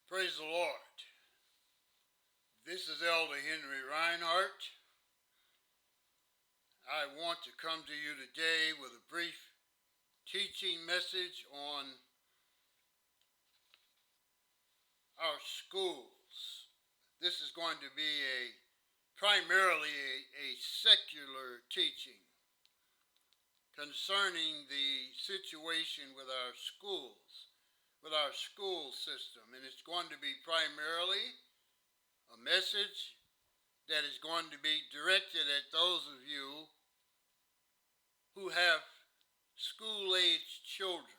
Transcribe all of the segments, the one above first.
Praise the Lord. This is Elder Henry Reinhardt. I want to come to you today with a brief teaching message on our schools. This is going to be primarily a secular teaching concerning the situation with our schools, with our school system. And it's going to be primarily a message that is going to be directed at those of you who have school-age children,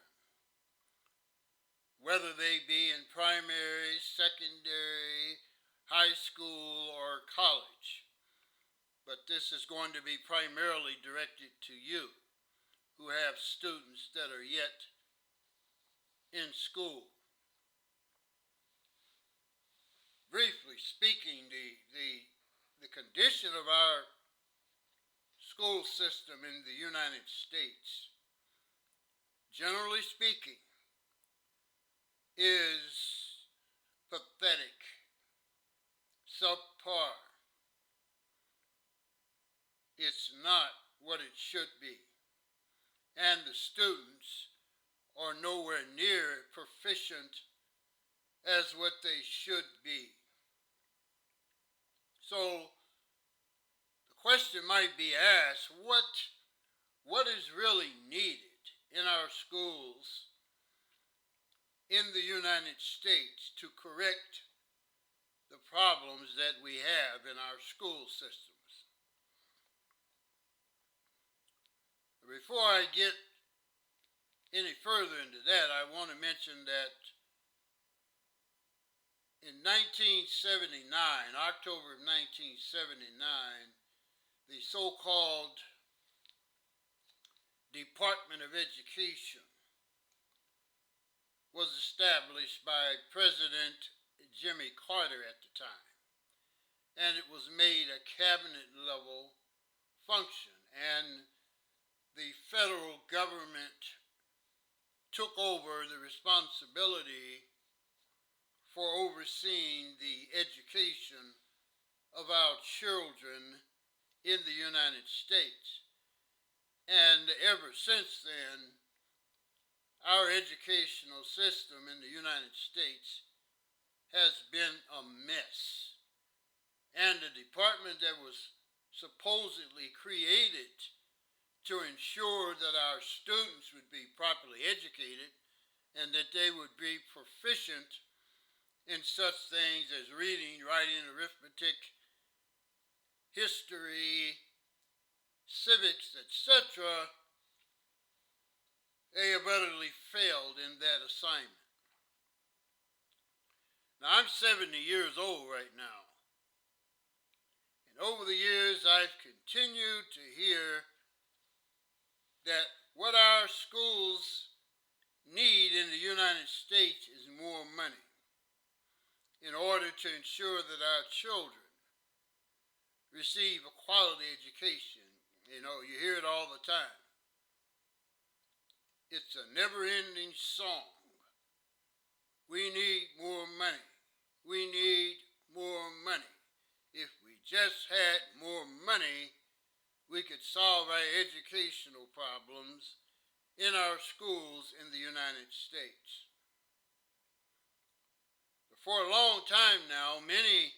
whether they be in primary, secondary, high school, or college. But this is going to be primarily directed to you who have students that are yet in school. Briefly speaking, the condition of our school system in the United States, generally speaking, is pathetic, subpar. It's not what it should be. And the students are nowhere near proficient as what they should be. So the question might be asked, what is really needed in our schools in the United States to correct the problems that we have in our school systems? Before I get any further into that, I want to mention that in 1979, October of 1979, the so-called Department of Education was established by President Jimmy Carter at the time, and it was made a cabinet-level function, and the federal government took over the responsibility for overseeing the education of our children in the United States. And ever since then, our educational system in the United States has been a mess. And the department that was supposedly created to ensure that our students would be properly educated and that they would be proficient in such things as reading, writing, arithmetic, history, civics, etc., they have utterly failed in that assignment. Now, I'm 70 years old right now, and over the years I've continued to hear that what our schools need in the United States is more money in order to ensure that our children receive a quality education. You know, you hear it all the time. It's a never-ending song. We need more money. We need more money. If we just had more money, we could solve our educational problems in our schools in the United States. For a long time now, many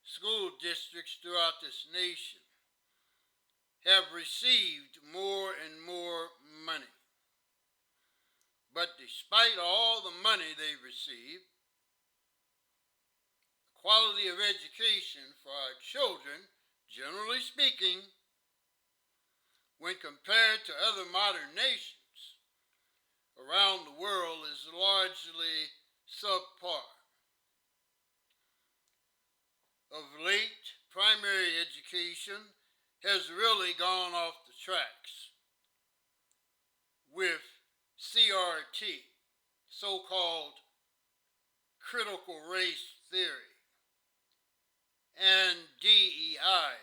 school districts throughout this nation have received more and more money. But despite all the money they receive, the quality of education for our children, generally speaking, when compared to other modern nations around the world, is largely subpar. Of late, primary education has really gone off the tracks with CRT, so-called critical race theory, and DEI,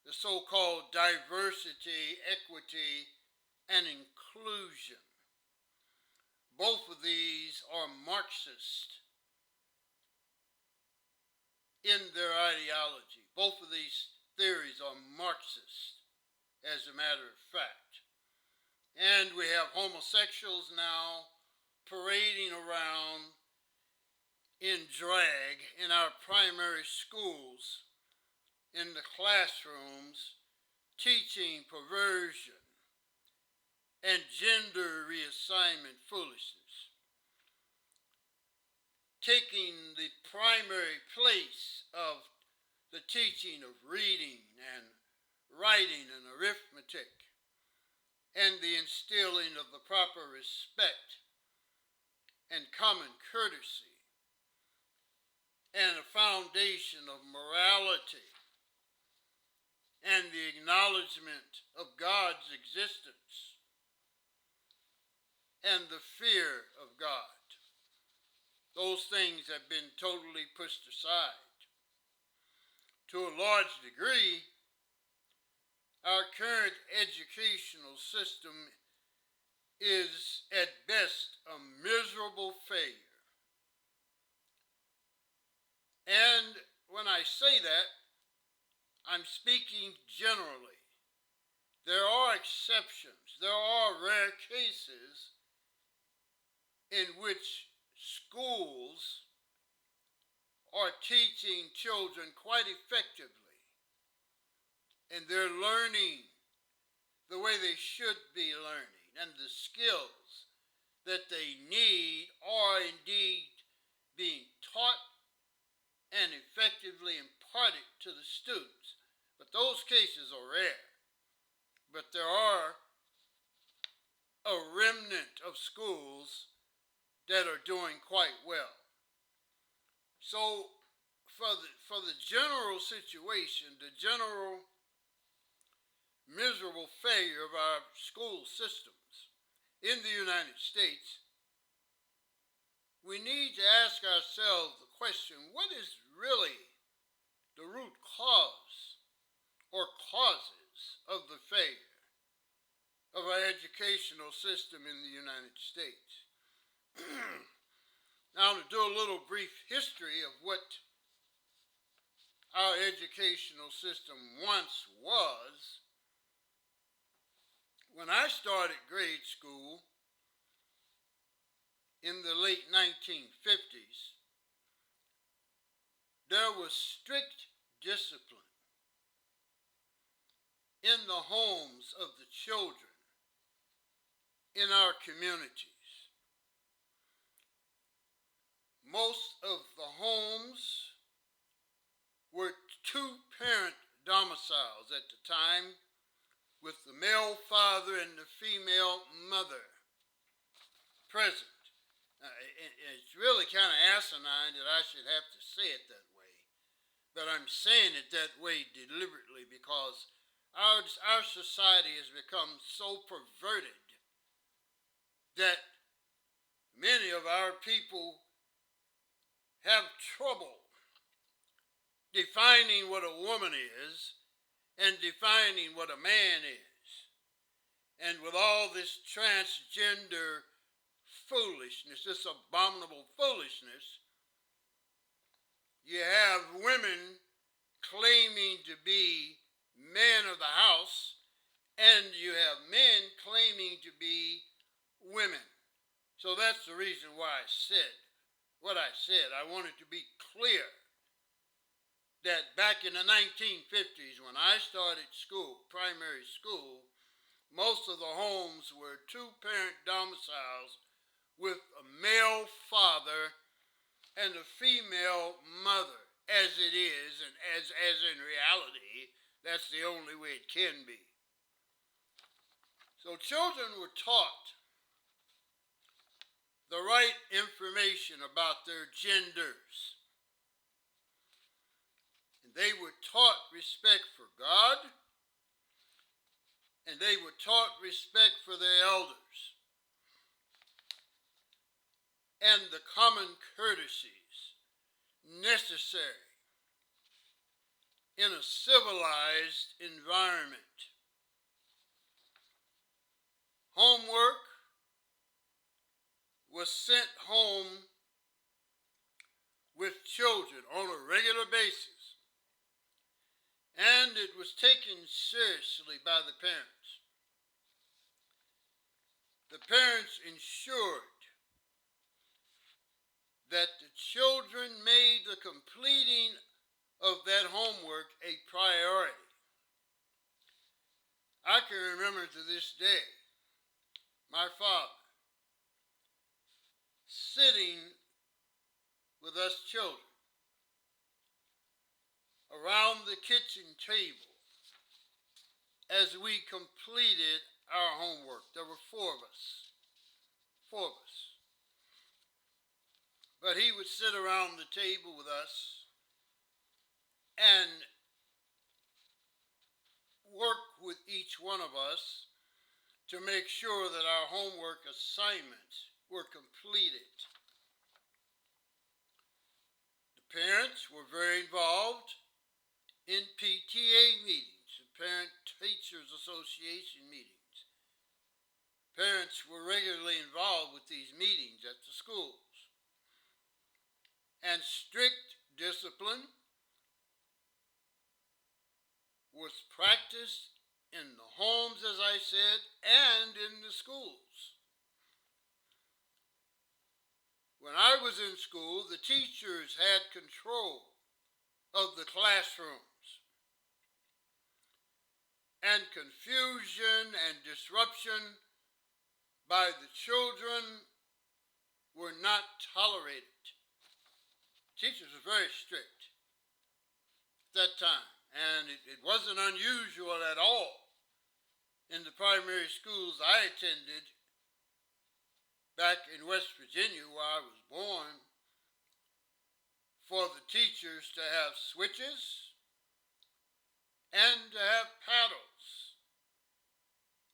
the so-called diversity, equity, and inclusion. Both of these are Marxist in their ideology. Both of these theories are Marxist, as a matter of fact. And we have homosexuals now parading around in drag in our primary schools, in the classrooms, teaching perversion and gender reassignment foolishness, taking the primary place of the teaching of reading and writing and arithmetic, and the instilling of the proper respect and common courtesy, and a foundation of morality, and the acknowledgement of God's existence, and the fear of God. Those things have been totally pushed aside. To a large degree, our current educational system is at best a miserable failure. And when I say that, I'm speaking generally. There are exceptions. There are rare cases in which schools are teaching children quite effectively, and they're learning the way they should be learning, and the skills that they need are indeed being taught and effectively imparted to the students. But those cases are rare. But there are a remnant of schools that are doing quite well. So for the general situation, the general miserable failure of our school systems in the United States, we need to ask ourselves the question, what is really the root cause or causes of the failure of our educational system in the United States? Now, to do a little brief history of what our educational system once was, when I started grade school in the late 1950s, there was strict discipline in the homes of the children in our communities. Most of the homes were two-parent domiciles at the time, with the male father and the female mother present. It's really kind of asinine that I should have to say it that way, but I'm saying it that way deliberately because our society has become so perverted that many of our people have trouble defining what a woman is and defining what a man is. And with all this transgender foolishness, this abominable foolishness, you have women claiming to be men of the house, and you have men claiming to be women. So that's the reason why I said what I said. I wanted to be clear that back in the 1950s, when I started school, primary school, most of the homes were two-parent domiciles with a male father and a female mother, as it is, and as in reality, that's the only way it can be. So children were taught the right information about their genders. And they were taught respect for God, and they were taught respect for their elders, and the common courtesies necessary in a civilized environment. Homework was sent home with children on a regular basis, and it was taken seriously by the parents. The parents ensured that the children made the completing of that homework a priority. I can remember to this day my father sitting with us children around the kitchen table as we completed our homework. There were four of us. But he would sit around the table with us and work with each one of us to make sure that our homework assignments were completed. The parents were very involved in PTA meetings, the Parent Teachers Association meetings. Parents were regularly involved with these meetings at the schools. And strict discipline was practiced in the homes, as I said, and in the schools. When I was in school, the teachers had control of the classrooms. And confusion and disruption by the children were not tolerated. Teachers were very strict at that time, and it wasn't unusual at all in the primary schools I attended back in West Virginia, where I was born, for the teachers to have switches and to have paddles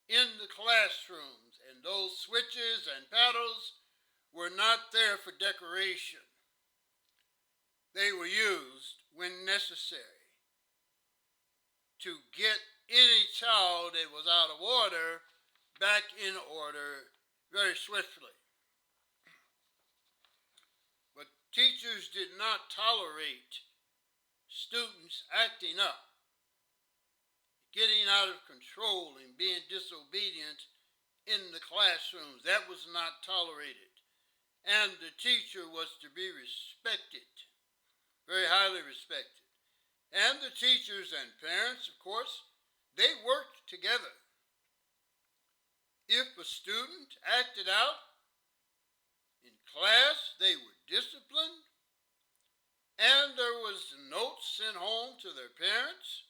in the classrooms, and those switches and paddles were not there for decoration. They were used when necessary to get any child that was out of order back in order very swiftly. But teachers did not tolerate students acting up, getting out of control and being disobedient in the classrooms. That was not tolerated. And the teacher was to be respected, very highly respected. And the teachers and parents, of course, they worked together. If a student acted out in class, they were disciplined, and there was notes sent home to their parents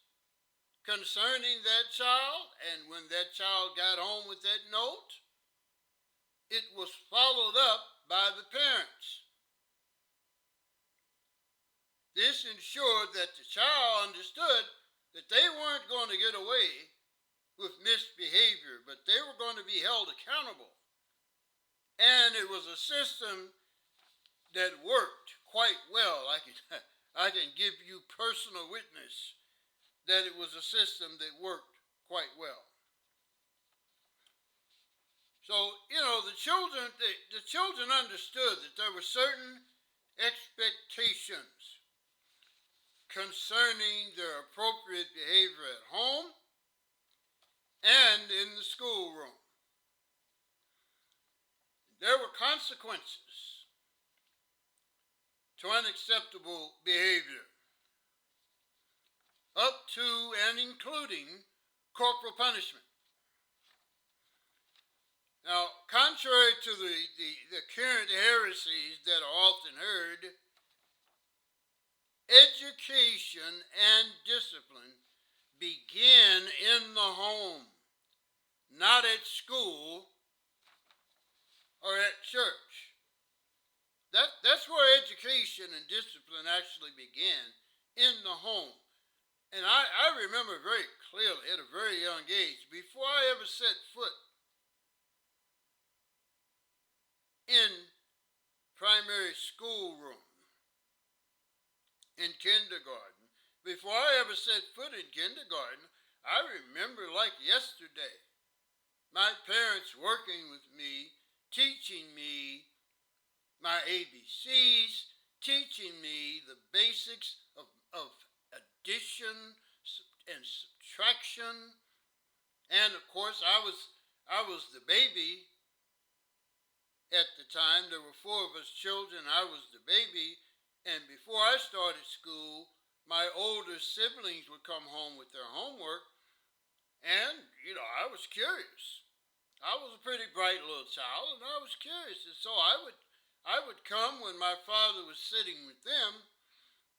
concerning that child, and when that child got home with that note, it was followed up by the parents. This ensured that the child understood that they weren't going to get away with misbehavior, but they were going to be held accountable. And it was a system that worked quite well. I can give you personal witness that it was a system that worked quite well. So, the children understood that there were certain expectations concerning their appropriate behavior at home and in the schoolroom. There were consequences to unacceptable behavior, up to and including corporal punishment. Now, contrary to the current heresies that are often heard, education and discipline begin in the home, not at school or at church. That's where education and discipline actually began, in the home. And I remember very clearly at a very young age, before I ever set foot in primary schoolroom, in kindergarten, before I ever set foot in kindergarten, I remember like yesterday my parents working with me, teaching me my ABCs, teaching teaching me the basics of addition and subtraction. And of course, I was the baby at the time. There were four of us children. I was the baby. And before I started school, my older siblings would come home with their homework. And, I was curious. I was a pretty bright little child, and I was curious. And so I would come when my father was sitting with them,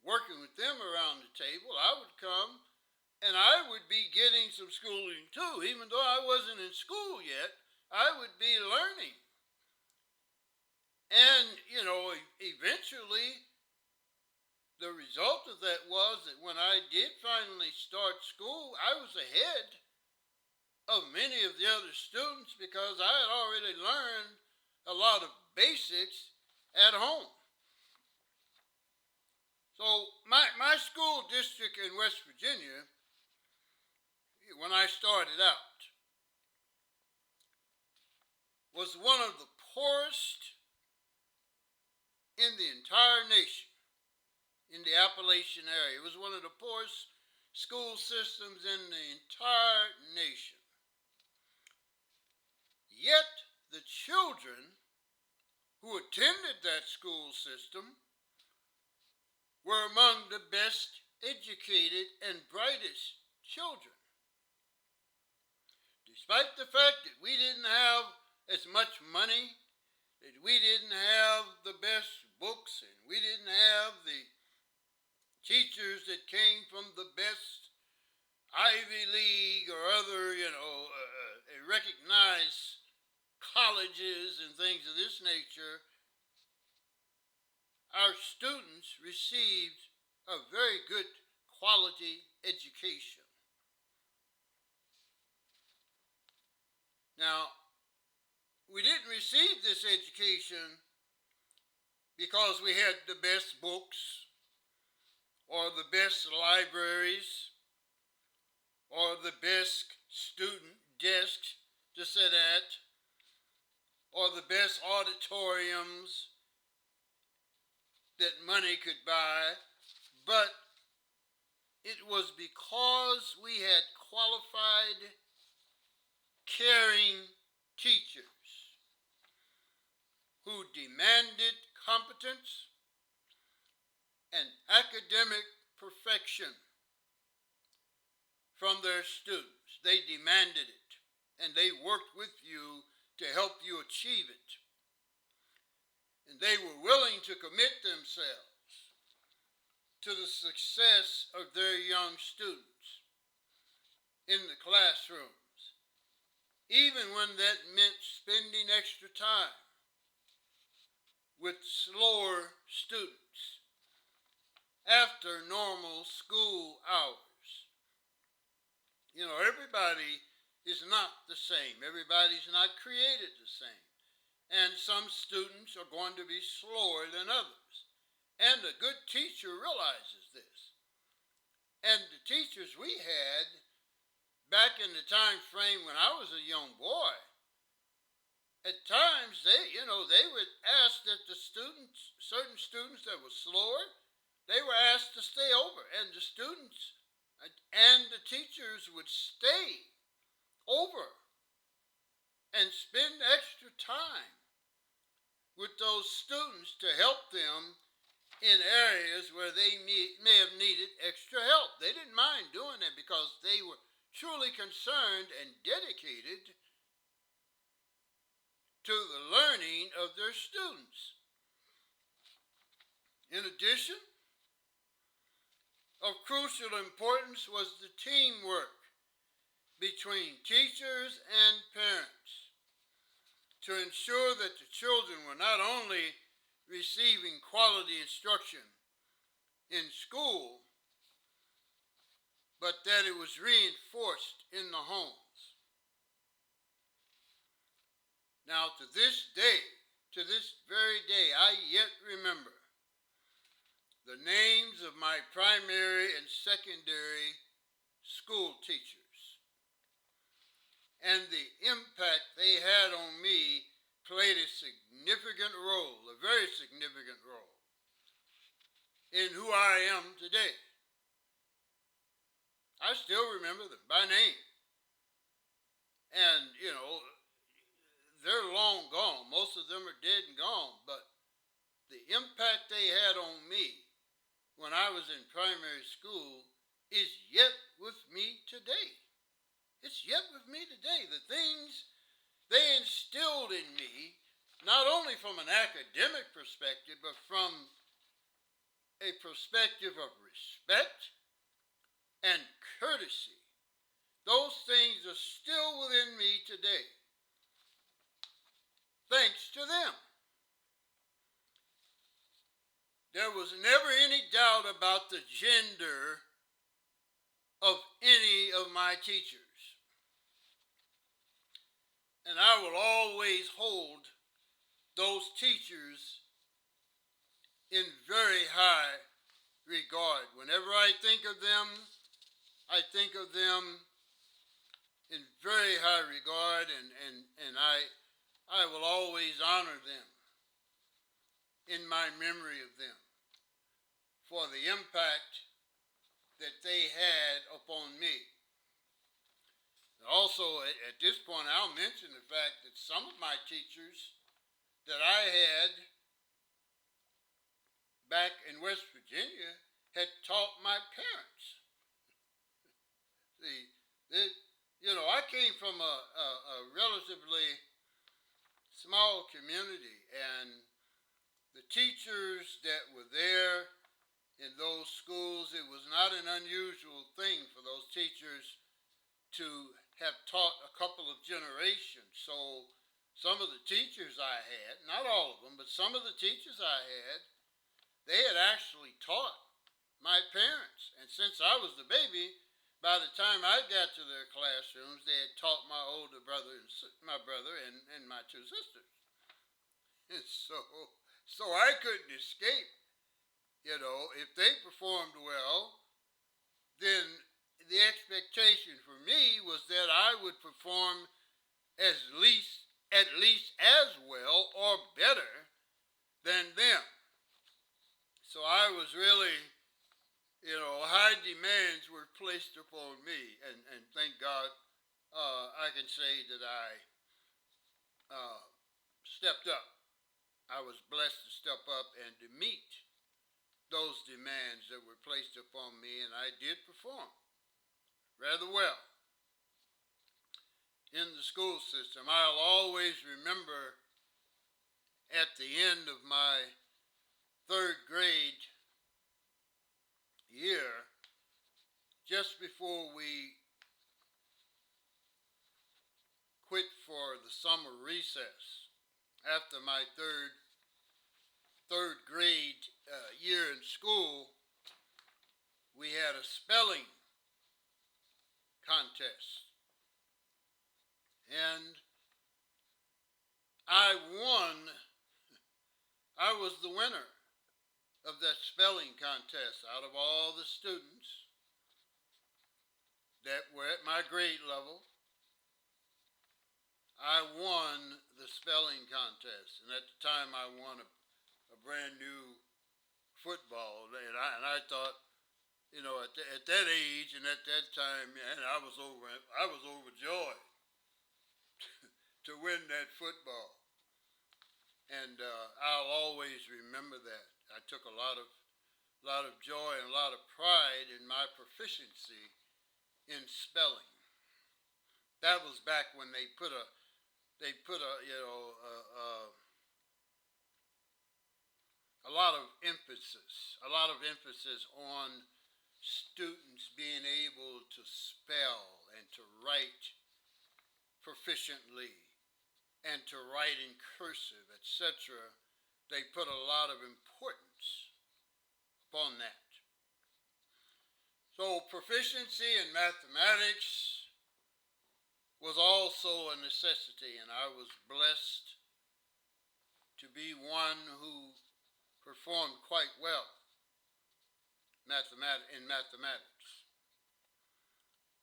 working with them around the table. I would come, and I would be getting some schooling too. Even though I wasn't in school yet, I would be learning. And, eventually, the result of that was that when I did finally start school, I was ahead of many of the other students because I had already learned a lot of basics at home. So my school district in West Virginia, when I started out, was one of the poorest in the entire nation, in the Appalachian area. It was one of the poorest school systems in the entire nation. Yet the children who attended that school system were among the best educated and brightest children. Despite the fact that we didn't have as much money, that we didn't have the best books, and we didn't have the teachers that came from the best Ivy League or other, recognized colleges and things of this nature, our students received a very good quality education. Now, we didn't receive this education because we had the best books or the best libraries or the best student desks to sit at or the best auditoriums that money could buy, but it was because we had qualified, caring teachers who demanded competence and academic perfection from their students. They demanded it, and they worked with you to help you achieve it. And they were willing to commit themselves to the success of their young students in the classrooms, even when that meant spending extra time with slower students after normal school hours. Everybody is not the same. Everybody's not created the same. And some students are going to be slower than others. And a good teacher realizes this. And the teachers we had back in the time frame when I was a young boy, at times they would ask that certain students that were slower, they were asked to stay over. And the students and the teachers would stay over and spend extra time with those students to help them in areas where they may have needed extra help. They didn't mind doing that because they were truly concerned and dedicated to the learning of their students. In addition, of crucial importance was the teamwork between teachers and parents to ensure that the children were not only receiving quality instruction in school, but that it was reinforced in the homes. Now, to this very day, I yet remember the names of my primary and secondary school teachers, and the impact they had on me played a significant role, a very significant role. in who I am today. I still remember them by name. And, they're long gone. Most of them are dead and gone. But the impact they had on me when I was in primary school is yet with me today. It's yet with me today. The things they instilled in me, not only from an academic perspective, but from a perspective of respect and courtesy. Those things are still within me today, thanks to them. There was never any doubt about the gender of any of my teachers. And I will always hold those teachers in very high regard. Whenever I think of them in very high regard, and I will always honor them in my memory of them for the impact that they had upon me. Also, at this point, I'll mention the fact that some of my teachers that I had back in West Virginia had taught my parents. See, I came from a relatively small community, and the teachers that were there in those schools, it was not an unusual thing for those teachers to have taught a couple of generations. So some of the teachers I had, not all of them, but some of the teachers I had, they had actually taught my parents. And since I was the baby, by the time I got to their classrooms, they had taught my older brother and my two sisters. And so I couldn't escape. If they performed well, then the expectation for me was that I would perform at least as well or better than them. So I was really, high demands were placed upon me, and thank God I can say that I stepped up. I was blessed to step up and to meet those demands that were placed upon me, and I did perform rather well in the school system. I'll always remember at the end of my third grade year, just before we quit for the summer recess, after my third grade year in school, we had a spelling contest. And I was the winner of that spelling contest. Out of all the students that were at my grade level, I won the spelling contest. And at the time, I won a brand new football. And I thought, at that age and at that time, man, I was overjoyed to win that football. And I'll always remember that. I took a lot of joy and a lot of pride in my proficiency in spelling. That was back when they put a lot of emphasis on students being able to spell and to write proficiently and to write in cursive, etc. They put a lot of importance upon that. So proficiency in mathematics was also a necessity, and I was blessed to be one who performed quite well in mathematics.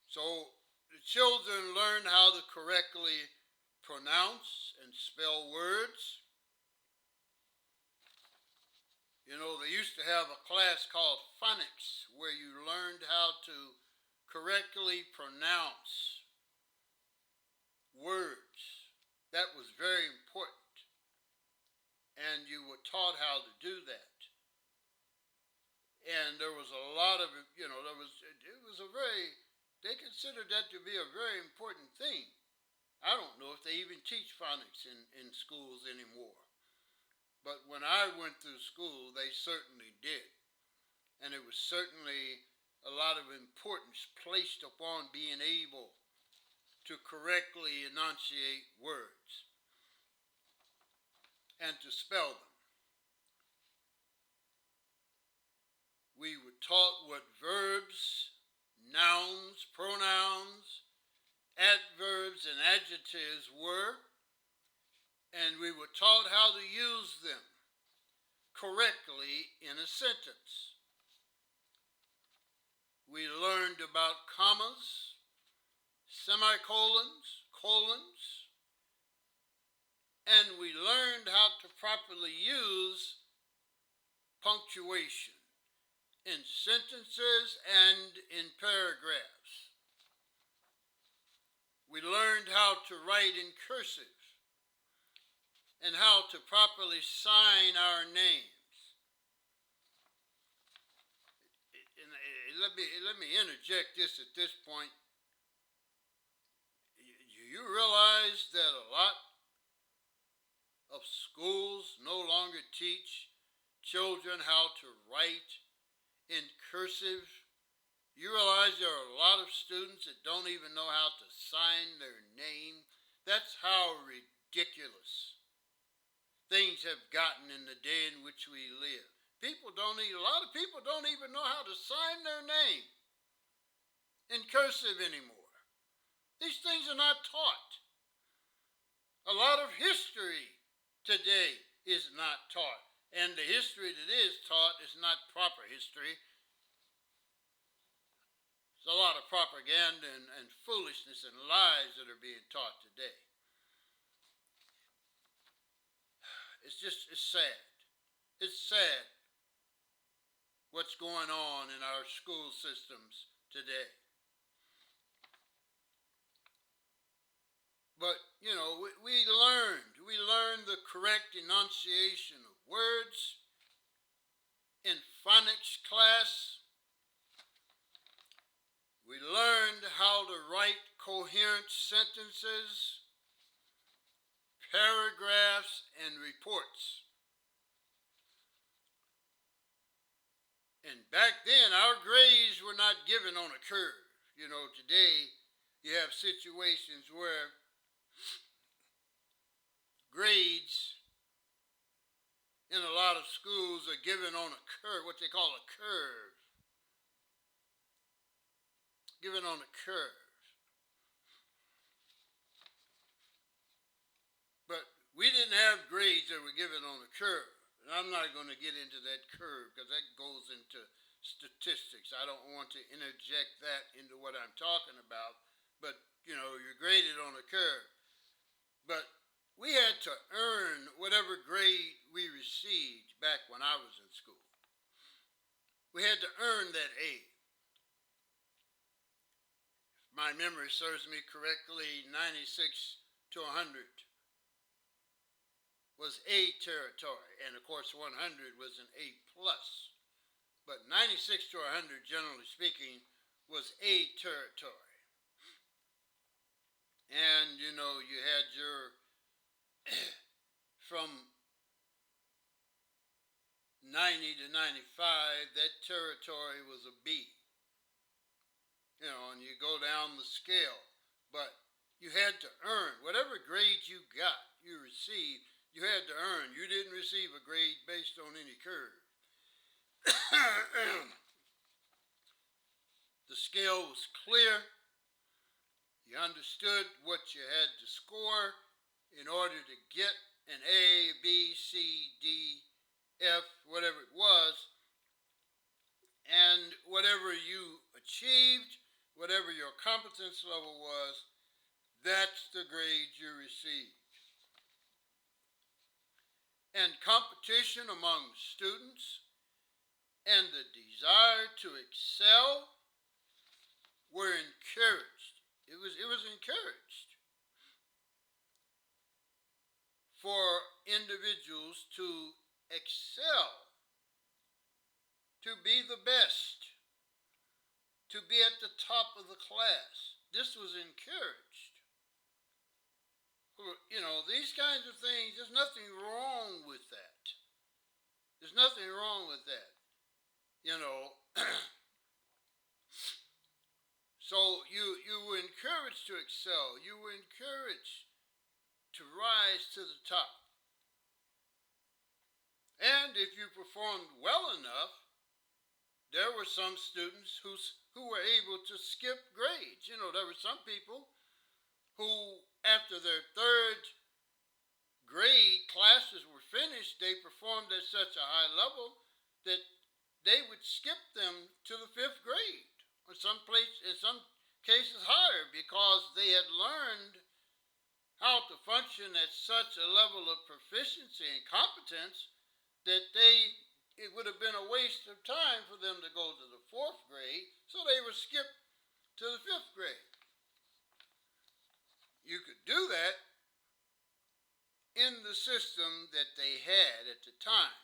So the children learned how to correctly pronounce and spell words. You know, they used to have a class called phonics where you learned how to correctly pronounce words. That was very important. And you were taught how to do that. And there was a lot of, it was a very, they considered that to be a very important thing. I don't know if they even teach phonics in schools anymore. But when I went through school, they certainly did. And it was certainly a lot of importance placed upon being able to correctly enunciate words and to spell them. We were taught what verbs, nouns, pronouns, adverbs, and adjectives were, and we were taught how to use them correctly in a sentence. We learned about commas, semicolons, colons, and we learned how to properly use punctuation in sentences and in paragraphs. We learned how to write in cursive and how to properly sign our names. Let me interject this at this point. You realize that a lot of schools no longer teach children how to write in cursive? You realize there are a lot of students that don't even know how to sign their name? That's how ridiculous things have gotten in the day in which we live. A lot of people don't even know how to sign their name in cursive anymore. These things are not taught. A lot of history today is not taught. And the history that is taught is not proper history. There's a lot of propaganda and foolishness and lies that are being taught today. It's sad. It's sad what's going on in our school systems today. But, we learned the correct enunciation of words in phonics class. We learned how to write coherent sentences, paragraphs, and reports. And back then, our grades were not given on a curve. Today you have situations where grades in a lot of schools are given on a curve, what they call a curve. Given on a curve. But we didn't have grades that were given on a curve. And I'm not going to get into that curve because that goes into statistics. I don't want to interject that into what I'm talking about. But, you're graded on a curve. But we had to earn whatever grade we received back when I was in school. We had to earn that A. If my memory serves me correctly, 96 to 100 was A territory, and of course 100 was an A plus. But 96 to 100, generally speaking, was A territory. And, you had your, from 90 to 95, that territory was a B. And you go down the scale. But you had to earn, whatever grade you got, you received, you had to earn. You didn't receive a grade based on any curve. The scale was clear. You understood what you had to score in order to get an A, B, C, D, F, whatever it was. And whatever you achieved, whatever your competence level was, that's the grade you received. and competition among students and the desire to excel were encouraged. It was encouraged for individuals to excel, to be the best, to be at the top of the class. This was encouraged. You know, these kinds of things, there's nothing wrong with that. There's nothing wrong with that. You know, so you were encouraged to excel. You were encouraged to rise to the top. And if you performed well enough, there were some students who were able to skip grades. You know, there were some people who, after their third grade classes were finished, they performed at such a high level that they would skip them to the fifth grade, or in some cases higher, because they had learned how to function at such a level of proficiency and competence that it would have been a waste of time for them to go to the fourth grade, so they were skipped to the fifth grade. You could do that in the system that they had at the time.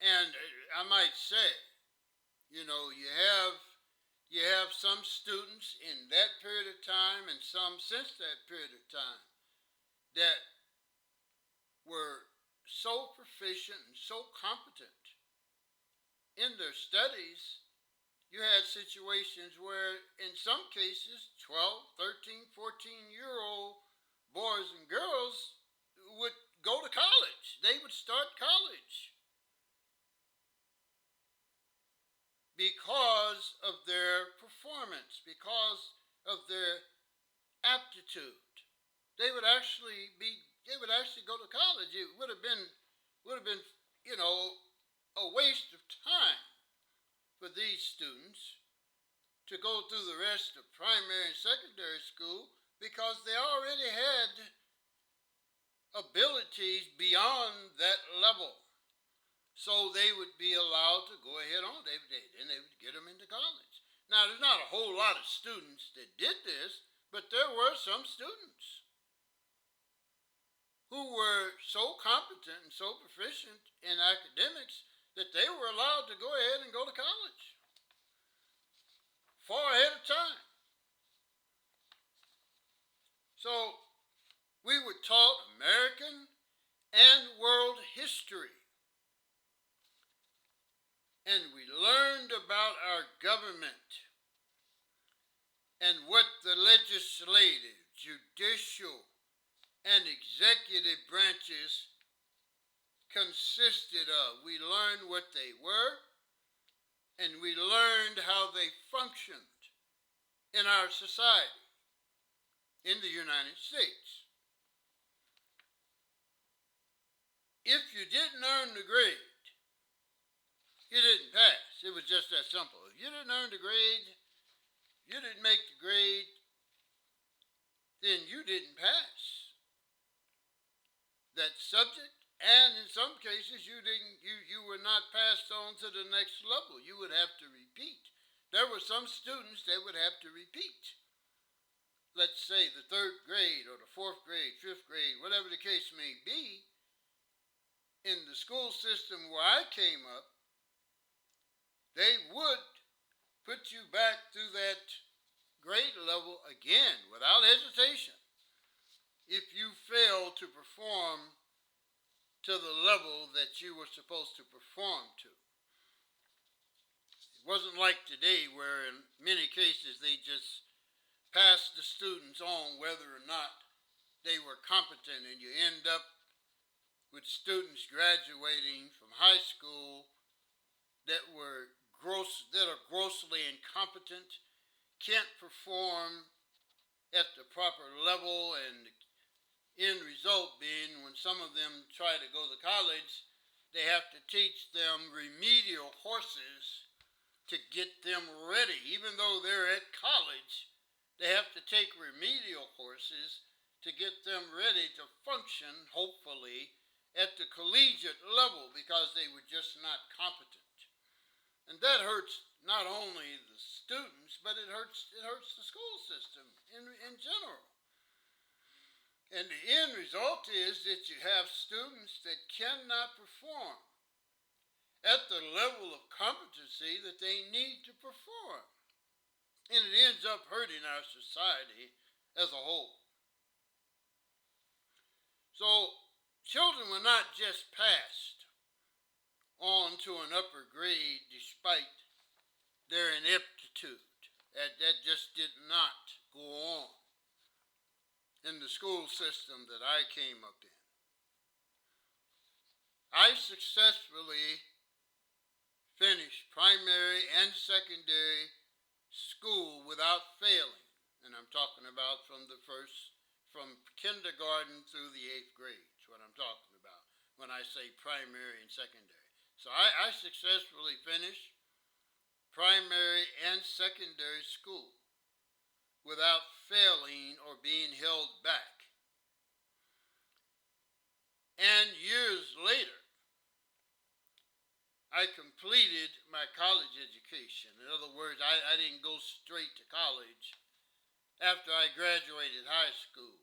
And I might say, you know, you have some students in that period of time and some since that period of time that were so proficient and so competent in their studies. You had situations where, in some cases, 12, 13, 14-year-old boys and girls would go to college. They would start college because of their performance, because of their aptitude. They would actually go to college. It would have been, you know, a waste of time for these students to go through the rest of primary and secondary school, because they already had abilities beyond that level. So they would be allowed to go ahead on. Then they would get them into college. Now, there's not a whole lot of students that did this, but there were some students who were so competent and so proficient in academics that they were allowed to go ahead and go to college far ahead of time. So we were taught American and world history. And we learned about our government and what the legislative, judicial, and executive branches consisted of. We learned what they were, and we learned how they functioned in our society, in the United States. If you didn't earn the grade, you didn't pass. It was just that simple. If you didn't earn the grade, you didn't make the grade, then you didn't pass that subject, and in some cases you were not passed on to the next level. You would have to repeat. There were some students that would have to repeat. Let's say the third grade or the fourth grade, fifth grade, whatever the case may be. In the school system where I came up, they would put you back through that grade level again without hesitation if you failed to perform to the level that you were supposed to perform to. It wasn't like today where in many cases they just passed the students on whether or not they were competent, and you end up with students graduating from high school that are grossly incompetent, can't perform at the proper level, and end result being when some of them try to go to college, they have to teach them remedial courses to get them ready. Even though they're at college, They have to take remedial courses to get them ready to function, hopefully, at the collegiate level because they were just not competent. And that hurts not only the students, but it hurts the school system in general. And the end result is that you have students that cannot perform at the level of competency that they need to perform. And it ends up hurting our society as a whole. So children were not just passed on to an upper grade despite their ineptitude. That just did not go on in the school system that I came up in. I successfully finished primary and secondary school without failing. And I'm talking about from kindergarten through the 8th grade. That's what I'm talking about when I say primary and secondary. So I successfully finished primary and secondary school without failing or being held back. And years later, I completed my college education. In other words, I didn't go straight to college. After I graduated high school,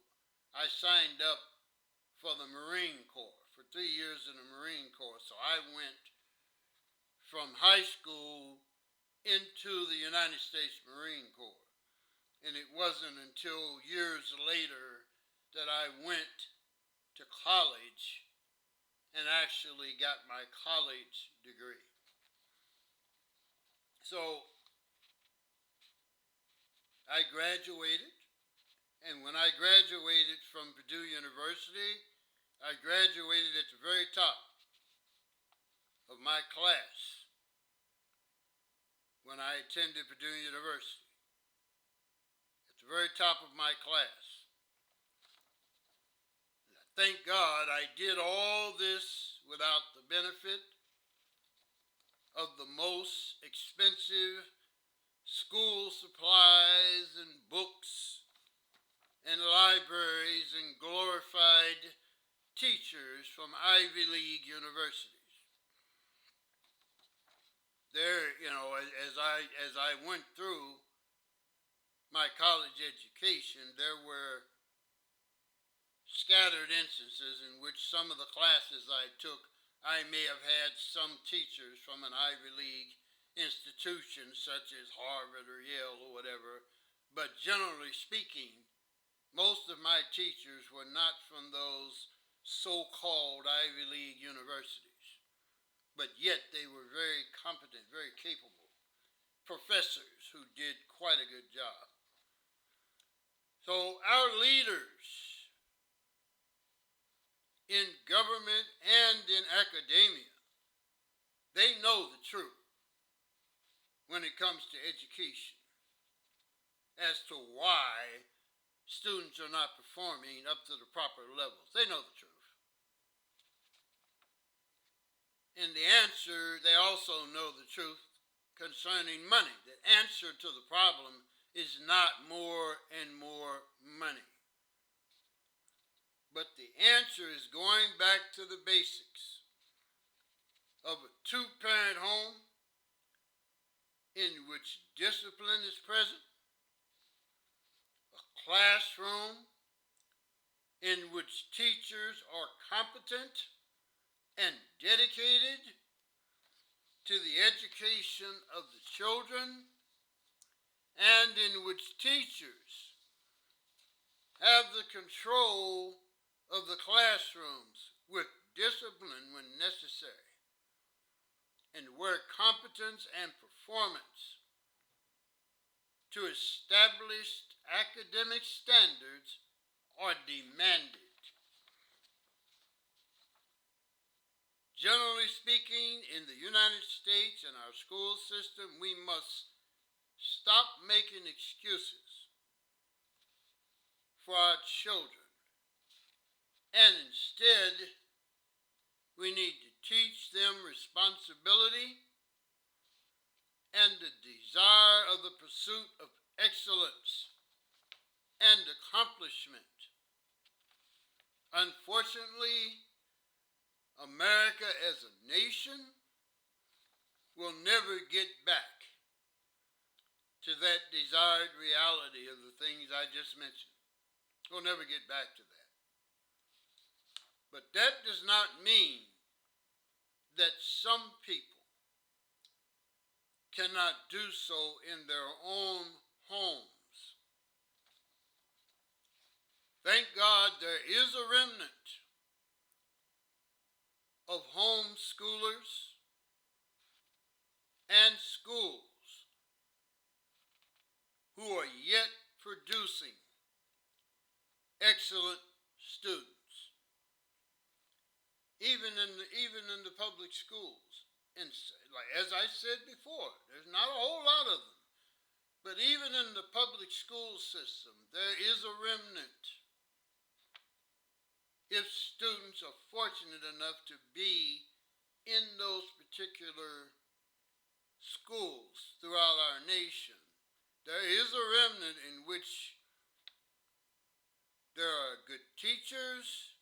I signed up for the Marine Corps, for 3 years in the Marine Corps. So I went from high school into the United States Marine Corps. And it wasn't until years later that I went to college and actually got my college degree. So I graduated, and when I graduated from Purdue University, I graduated at the very top of my class when I attended Purdue University. At the very top of my class. Thank God I did all this without the benefit of the most expensive school supplies and books and libraries and glorified teachers from Ivy League universities. There, as I went through my college education, there were scattered instances in which some of the classes I took, I may have had some teachers from an Ivy League institution such as Harvard or Yale or whatever, but generally speaking, most of my teachers were not from those so-called Ivy League universities, but yet they were very competent, very capable professors who did quite a good job. So our leaders in government and in academia, they know the truth when it comes to education as to why students are not performing up to the proper levels. They know the truth. And the answer, they also know the truth concerning money. The answer to the problem is not more and more money. But the answer is going back to the basics of a two-parent home in which discipline is present, a classroom in which teachers are competent and dedicated to the education of the children, and in which teachers have the control of the classrooms with discipline when necessary, and where competence and performance to established academic standards are demanded. Generally speaking, in the United States and our school system, we must stop making excuses for our children. And instead, we need to teach them responsibility and the desire of the pursuit of excellence and accomplishment. Unfortunately, America as a nation will never get back to that desired reality of the things I just mentioned. We'll never get back to that. But that does not mean that some people cannot do so in their own homes. Thank God there is a remnant of homeschoolers and schools who are yet producing excellent students, even in the public schools. And like as I said before, there's not a whole lot of them, but even in the public school system, there is a remnant. If students are fortunate enough to be in those particular schools throughout our nation, there is a remnant in which there are good teachers,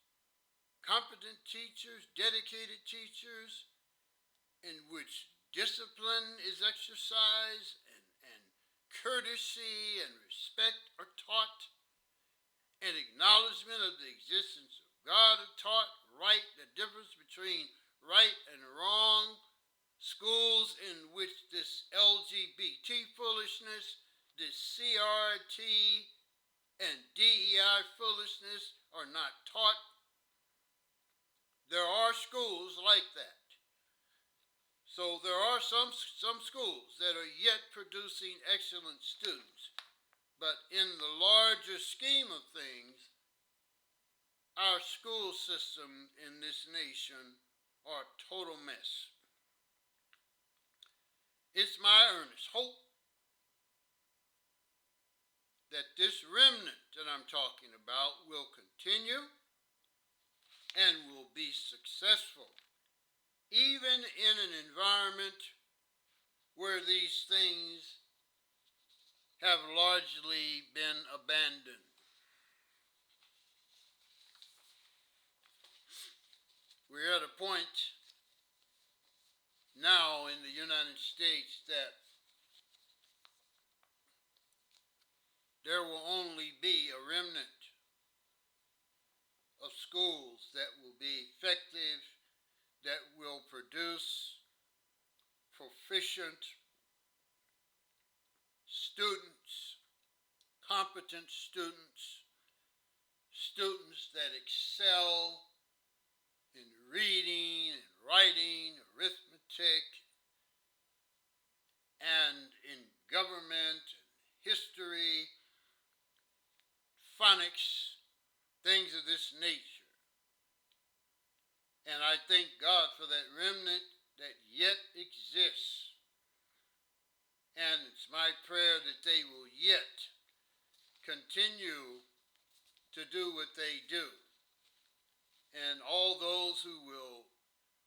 competent teachers, dedicated teachers, in which discipline is exercised and courtesy and respect are taught, and acknowledgement of the existence of God are taught, right, the difference between right and wrong, schools in which this LGBT foolishness, this CRT and DEI foolishness are not taught. There are schools like that. So there are some schools that are yet producing excellent students. But in the larger scheme of things, our school system in this nation are a total mess. It's my earnest hope that this remnant that I'm talking about will continue and will be successful, even in an environment where these things have largely been abandoned. We're at a point now in the United States that there will only be a remnant of schools that will be effective, that will produce proficient students, competent students, students that excel in reading and writing, arithmetic, and in government, history, phonics, things of this nature. And I thank God for that remnant that yet exists. And it's my prayer that they will yet continue to do what they do. And all those who will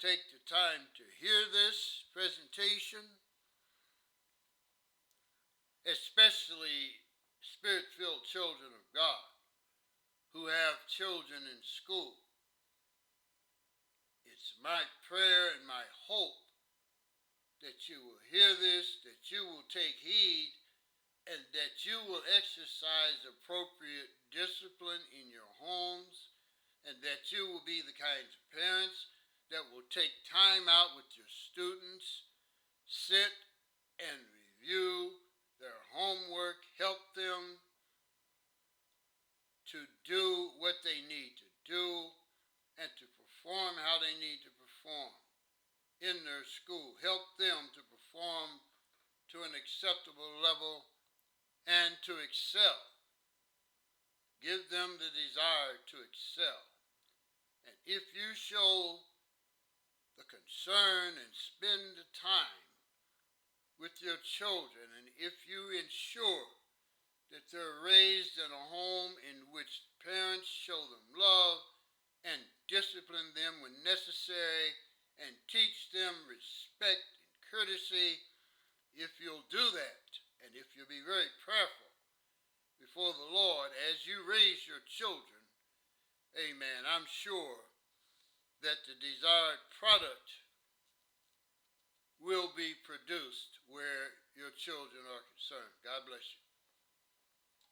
take the time to hear this presentation, especially Spirit-filled children of God who have children in school, it's my prayer and my hope that you will hear this, that you will take heed, and that you will exercise appropriate discipline in your homes, and that you will be the kinds of parents that will take time out with your students, sit and review their homework, help them to do what they need to do, and to perform how they need to perform in their school. Help them to perform to an acceptable level and to excel. Give them the desire to excel. And if you show the concern and spend the time with your children, and if you ensure that they're raised in a home in which parents show them love and discipline them when necessary and teach them respect and courtesy, if you'll do that, and if you'll be very prayerful, before the Lord as you raise your children, amen, I'm sure that the desired product will be produced where your children are concerned. God bless you.